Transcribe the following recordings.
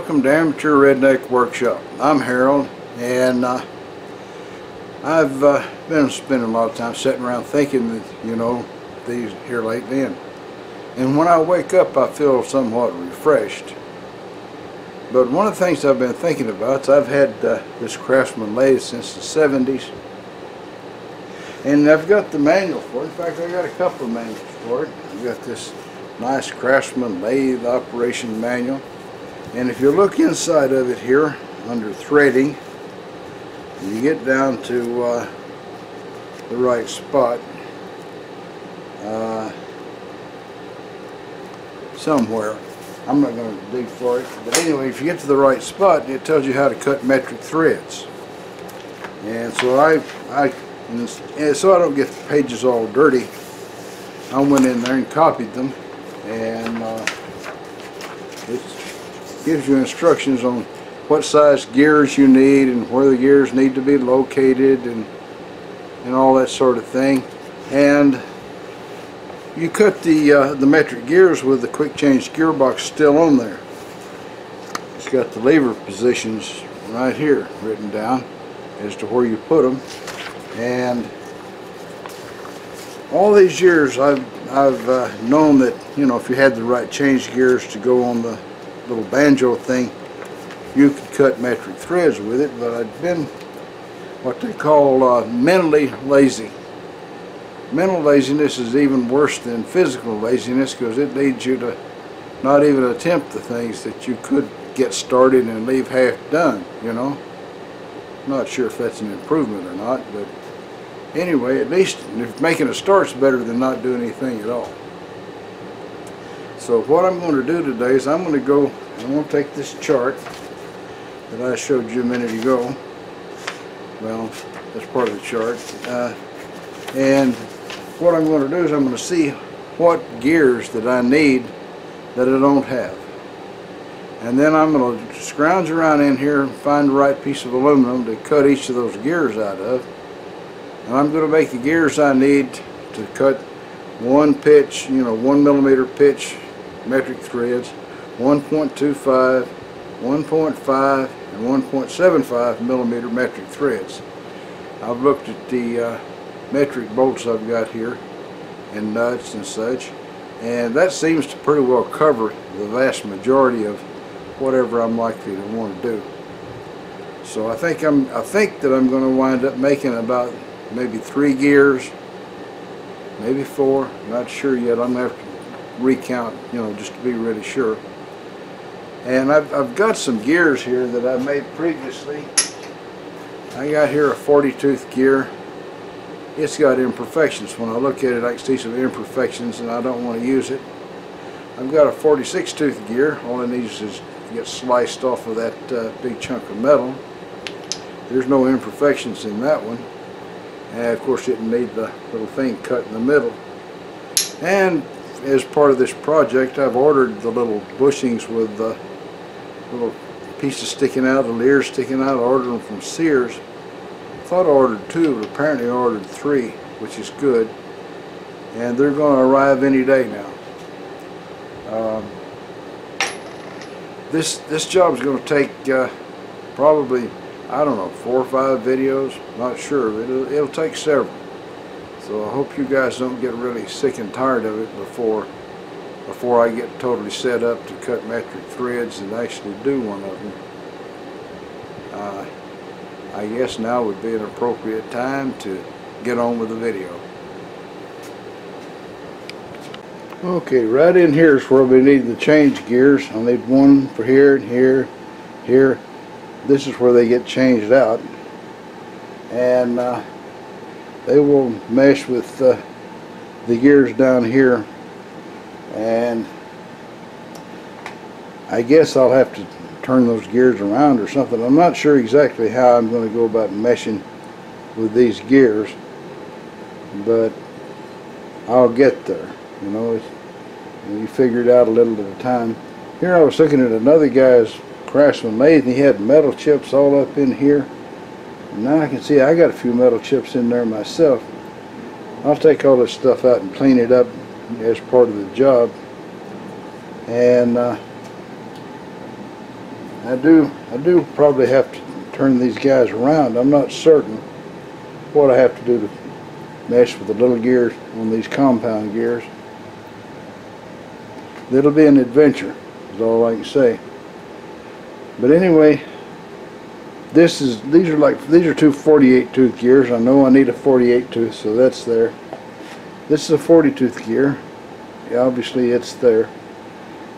welcome to Amateur Redneck Workshop. I'm Harold, and I've been spending a lot of time sitting around thinking, these here lately, and when I wake up I feel somewhat refreshed. But one of the things I've been thinking about is I've had this Craftsman lathe since the 70s, and I've got the manual for it. In fact, I got a couple of manuals for it. I've got this nice Craftsman lathe operation manual, and if you look inside of it here under threading, you get down to the right spot somewhere. I'm not going to dig for it, but anyway, if you get to the right spot, it tells you how to cut metric threads. And so so I don't get the pages all dirty, I went in there and copied them, and it gives you instructions on what size gears you need and where the gears need to be located and all that sort of thing. And you cut the metric gears with the quick change gearbox still on there. It's got the lever positions right here written down as to where you put them. And all these years I've known that, if you had the right change gears to go on the little banjo thing, you could cut metric threads with it, but I've been what they call mentally lazy. Mental laziness is even worse than physical laziness, because it leads you to not even attempt the things that you could get started and leave half done, Not sure if that's an improvement or not, but anyway, at least if making a start's better than not doing anything at all. So what I'm going to do today is I'm going to go and I'm going to take this chart that I showed you a minute ago. Well, that's part of the chart. And what I'm going to do is I'm going to see what gears that I need that I don't have. And then I'm going to scrounge around in here and find the right piece of aluminum to cut each of those gears out of. And I'm going to make the gears I need to cut one pitch, 1 millimeter pitch metric threads, 1.25, 1.5, and 1.75 millimeter metric threads. I've looked at the metric bolts I've got here and nuts and such, and that seems to pretty well cover the vast majority of whatever I'm likely to want to do. So I think that I'm going to wind up making about maybe 3 gears, maybe 4. I'm not sure yet. I'm going to have to recount, just to be really sure. And I've got some gears here that I made previously. I got here a 40 tooth gear. It's got imperfections. When I look at it, I can see some imperfections, and I don't want to use it. I've got a 46 tooth gear. All it needs is to get sliced off of that big chunk of metal. There's no imperfections in that one. And of course, it didn't need the little thing cut in the middle. And as part of this project, I've ordered the little bushings with the little pieces sticking out, the ears sticking out. I ordered them from Sears. I thought I ordered 2, but apparently I ordered 3, which is good. And they're going to arrive any day now. This job is going to take probably, I don't know, 4 or 5 videos. Not sure, but it'll take several. So I hope you guys don't get really sick and tired of it before I get totally set up to cut metric threads and actually do one of them. I guess now would be an appropriate time to get on with the video. Okay, right in here is where we need the change gears. I'll need one for here and here, here. This is where they get changed out, and they will mesh with the gears down here. And I guess I'll have to turn those gears around or something. I'm not sure exactly how I'm going to go about meshing with these gears, but I'll get there. You figure it out a little at a time. Here I was looking at another guy's Craftsman lathe, and he had metal chips all up in here. And now I can see I got a few metal chips in there myself. I'll take all this stuff out and clean it up as part of the job. And I do probably have to turn these guys around. I'm not certain what I have to do to mess with the little gears on these compound gears. It'll be an adventure, is all I can say. But anyway, these are two 48 tooth gears. I know I need a 48 tooth, so that's there. This is a 40 tooth gear. Yeah, obviously it's there.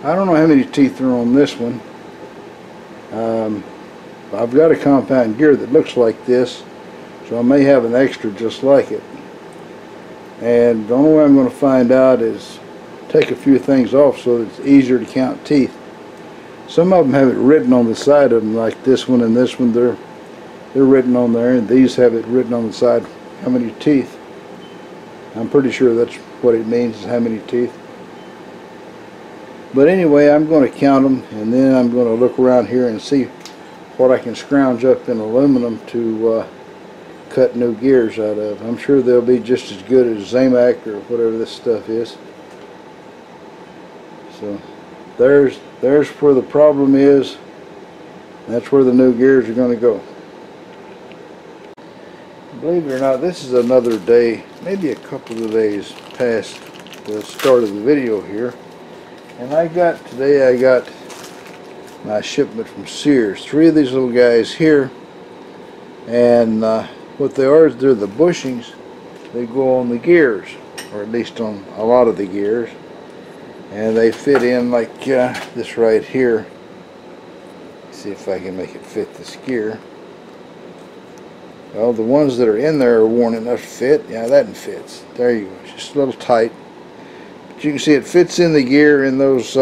I don't know how many teeth are on this one. I've got a compound gear that looks like this, so I may have an extra just like it. And the only way I'm going to find out is take a few things off so that it's easier to count teeth. Some of them have it written on the side of them, like this one and this one. They're written on there, and these have it written on the side how many teeth. I'm pretty sure that's what it means, is how many teeth. But anyway, I'm going to count them, and then I'm going to look around here and see what I can scrounge up in aluminum to cut new gears out of. I'm sure they'll be just as good as Zamac or whatever this stuff is. So there's where the problem is. That's where the new gears are going to go. Believe it or not, this is another day, maybe a couple of days past the start of the video here. And today I got my shipment from Sears. 3 of these little guys here. And what they are is they're the bushings. They go on the gears, or at least on a lot of the gears. And they fit in like this right here. See if I can make it fit this gear. Well, the ones that are in there are worn enough to fit. Yeah, that one fits. There you go. It's just a little tight. But you can see it fits in the gear in those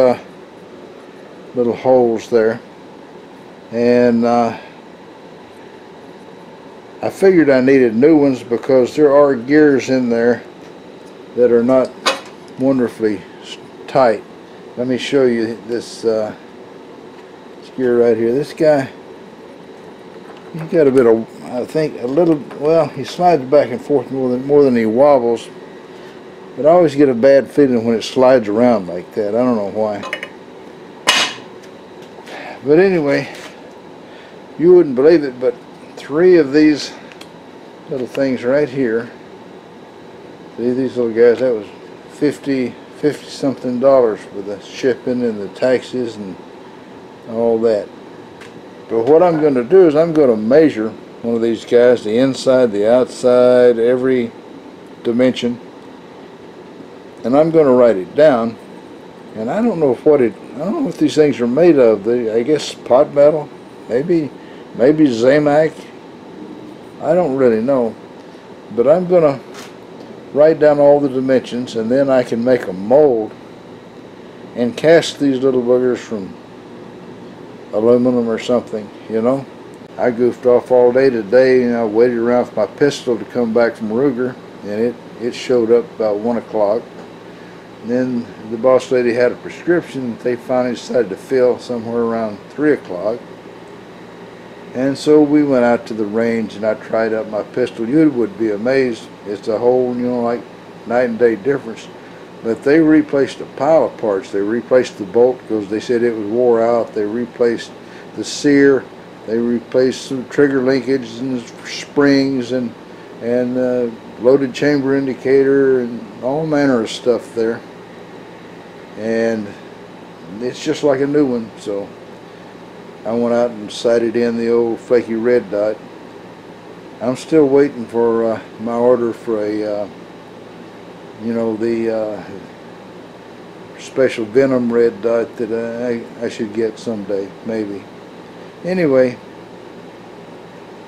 little holes there. And I figured I needed new ones because there are gears in there that are not wonderfully tight. Let me show you this gear right here. This guy, he's got a bit of, I think, a little, well, he slides back and forth more than he wobbles. But I always get a bad feeling when it slides around like that. I don't know why. But anyway, you wouldn't believe it, but 3 of these little things right here, see these little guys, that was $50 something with the shipping and the taxes and all that. But what I'm going to do is I'm going to measure one of these guys, the inside, the outside, every dimension, and I'm going to write it down. And I don't know what these things are made of. I guess pot metal, maybe Zamac. I don't really know, but I'm going to write down all the dimensions, and then I can make a mold and cast these little boogers from aluminum or something, you know. I goofed off all day today, and I waited around for my pistol to come back from Ruger, and it showed up about 1 o'clock. And then the boss lady had a prescription that they finally decided to fill somewhere around 3 o'clock. And so we went out to the range and I tried out my pistol. You would be amazed. It's a whole, you know, like night and day difference. But they replaced a pile of parts. They replaced the bolt because they said it was wore out. They replaced the sear. They replaced some trigger linkage and springs and loaded chamber indicator and all manner of stuff there. And it's just like a new one. So I went out and sighted in the old flaky red dot. I'm still waiting for my order for a, you know, the special Venom red dot that I should get someday, maybe. Anyway,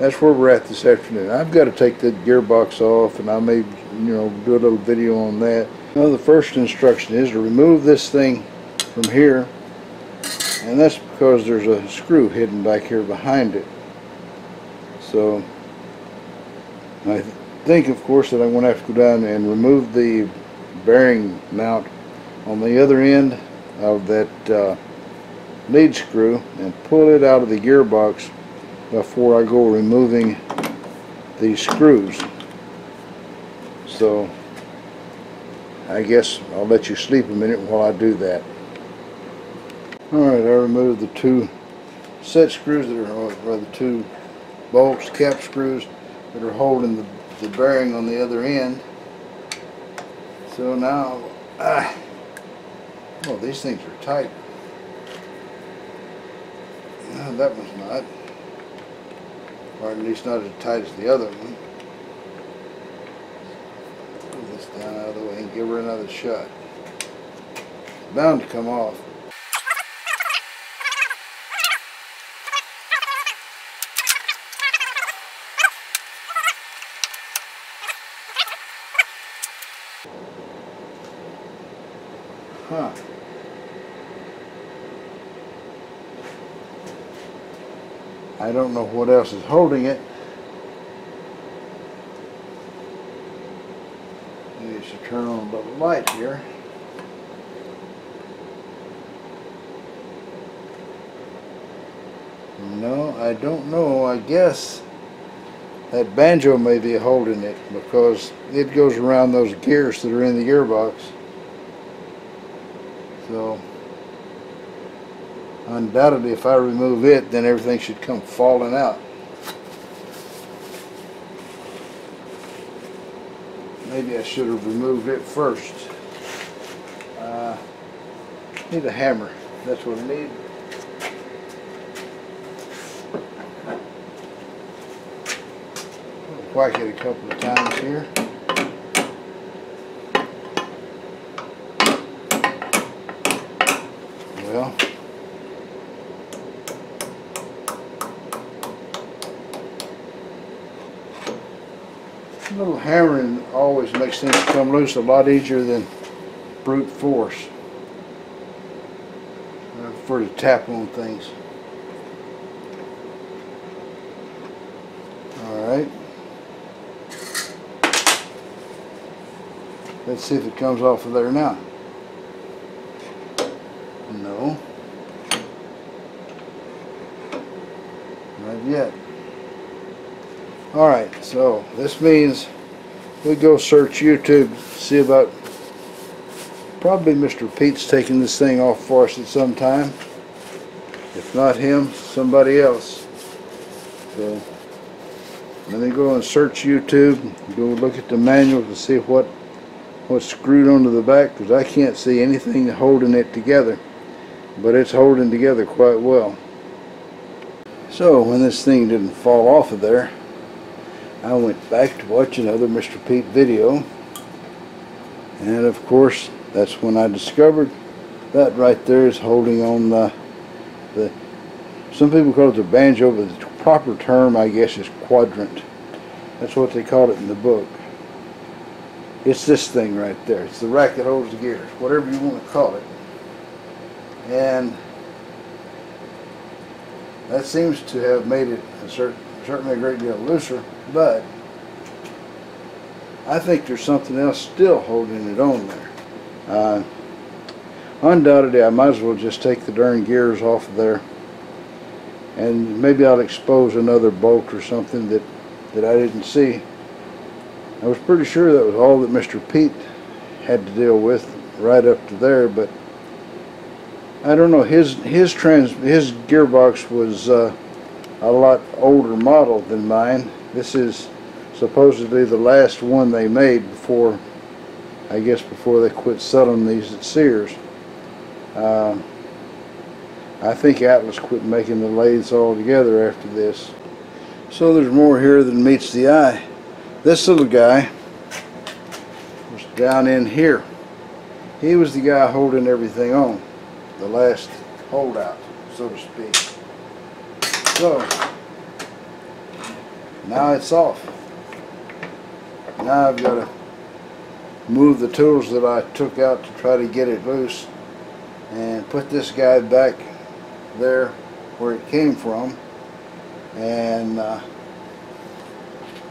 that's where we're at this afternoon. I've got to take the gearbox off, and I may, you know, do a little video on that. Well, the first instruction is to remove this thing from here, and that's because there's a screw hidden back here behind it. So I think, of course, that I'm going to have to go down and remove the bearing mount on the other end of that lead screw and pull it out of the gearbox before I go removing these screws. So I guess I'll let you sleep a minute while I do that. Alright, I removed the 2 set screws that are, or the two bolts, cap screws that are holding the bearing on the other end. So now, oh, these things are tight. No, that one's not, or at least not as tight as the other one. Put this down out of the way and give her another shot. It's bound to come off. Huh. I don't know what else is holding it. Maybe I should turn on a little light here. No, I don't know. I guess that banjo may be holding it because it goes around those gears that are in the gearbox. So undoubtedly, if I remove it, then everything should come falling out. Maybe I should have removed it first. Need a hammer. That's what I need. Whack it a couple of times here. Well, a little hammering always makes things come loose a lot easier than brute force. I prefer to tap on things. Alright. Let's see if it comes off of there now. No. Not yet. Alright, so this means we go search YouTube, see about, probably Mr. Pete's taking this thing off for us at some time. If not him, somebody else. So let me go and search YouTube, go look at the manual to see what's screwed onto the back, because I can't see anything holding it together, but it's holding together quite well. So when this thing didn't fall off of there, I went back to watch another Mr. Pete video, and of course that's when I discovered that right there is holding on the some people call it the banjo, but the proper term I guess is quadrant. That's what they call it in the book. It's this thing right there. It's the rack that holds the gears, whatever you want to call it. And that seems to have made it certainly a great deal looser, but I think there's something else still holding it on there. Undoubtedly, I might as well just take the darn gears off of there, and maybe I'll expose another bolt or something that I didn't see. I was pretty sure that was all that Mr. Pete had to deal with right up to there, but I don't know. His gearbox was a lot older model than mine. This is supposedly the last one they made before, I guess, before they quit selling these at Sears. I think Atlas quit making the lathes altogether after this. So there's more here than meets the eye. This little guy was down in here. He was the guy holding everything on, the last holdout, so to speak. So now it's off. Now I've got to move the tools that I took out to try to get it loose and put this guy back there where it came from, and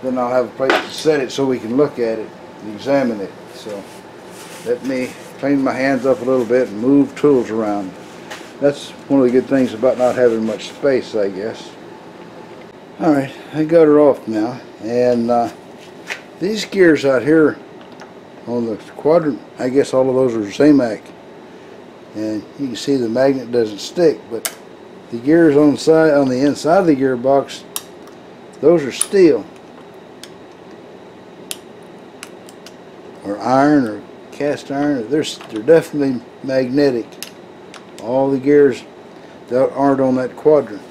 then I'll have a place to set it so we can look at it and examine it. So let me clean my hands up a little bit and move tools around. That's one of the good things about not having much space, I guess. Alright, I got her off now, and these gears out here on the quadrant, I guess all of those are Zamac, and you can see the magnet doesn't stick, but the gears on the inside of the gearbox, those are steel or iron or cast iron. They're definitely magnetic. All the gears that aren't on that quadrant.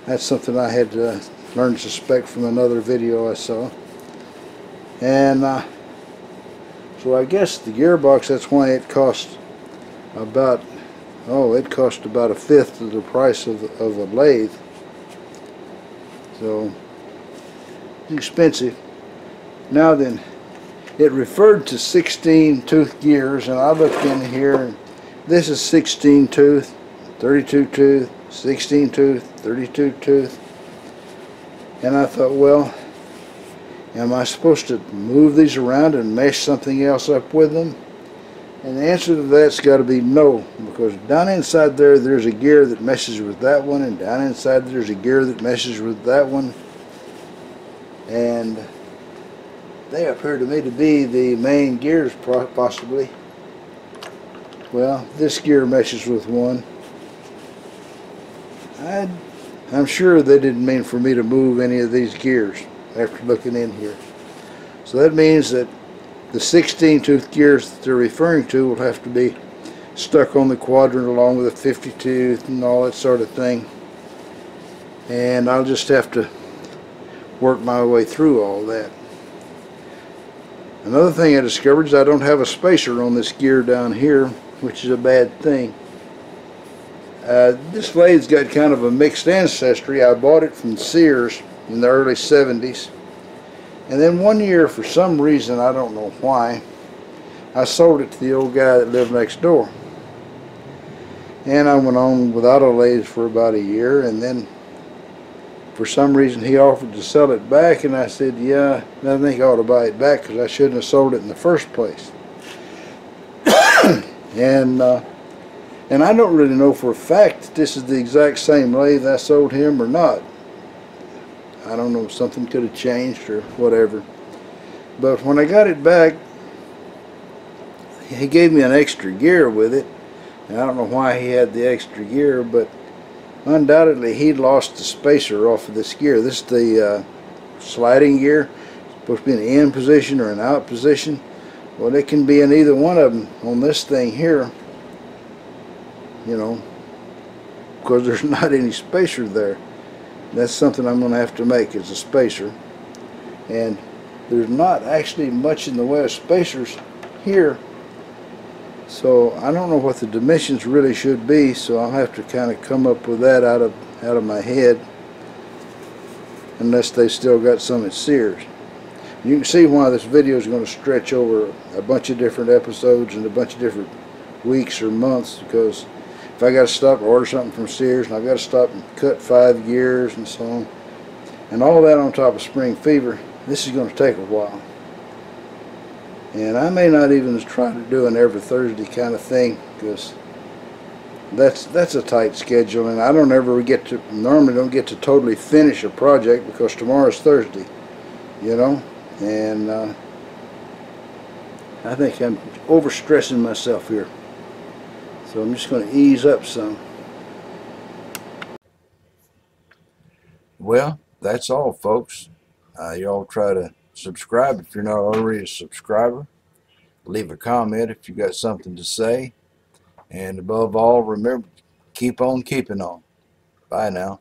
That's something I had to learn to suspect from another video I saw. And so I guess the gearbox, that's why it cost about, it cost about a fifth of the price of a lathe. So it's expensive. Now then, it referred to 16 tooth gears, and I looked in here, and this is 16 tooth, 32 tooth, 16 tooth, 32 tooth. And I thought, well, am I supposed to move these around and mesh something else up with them? And the answer to that's got to be no, because down inside there's a gear that meshes with that one, and down inside there's a gear that meshes with that one. And they appear to me to be the main gears, possibly. Well, this gear meshes with one. I'm sure they didn't mean for me to move any of these gears after looking in here. So that means that the 16 tooth gears that they're referring to will have to be stuck on the quadrant along with a 50 tooth and all that sort of thing. And I'll just have to work my way through all that. Another thing I discovered is I don't have a spacer on this gear down here, which is a bad thing. This lathe's got kind of a mixed ancestry. I bought it from Sears in the early 70s. And then one year, for some reason, I don't know why, I sold it to the old guy that lived next door. And I went on without a lathe for about a year, and then for some reason he offered to sell it back, and I said, yeah, I think I ought to buy it back because I shouldn't have sold it in the first place. And I don't really know for a fact that this is the exact same lathe I sold him or not. I don't know, something could have changed or whatever. But when I got it back, he gave me an extra gear with it. And I don't know why he had the extra gear, but undoubtedly he lost the spacer off of this gear. This is the sliding gear. It's supposed to be an in position or an out position. Well, it can be in either one of them on this thing here, you know, because there's not any spacer there. That's something I'm going to have to make, is a spacer. And there's not actually much in the way of spacers here, so I don't know what the dimensions really should be, so I'll have to kind of come up with that out of my head, unless they still got some at Sears. You can see why this video is going to stretch over a bunch of different episodes and a bunch of different weeks or months, because if I got to stop and order something from Sears, and I've got to stop and cut 5 gears and so on, and all that on top of spring fever, this is going to take a while. And I may not even try to do an every Thursday kind of thing, because that's a tight schedule, and I normally don't get to totally finish a project because tomorrow's Thursday, you know. And I think I'm overstressing myself here. So I'm just going to ease up some. Well, that's all, folks. Y'all try to subscribe if you're not already a subscriber. Leave a comment if you got something to say. And above all, remember, keep on keeping on. Bye now.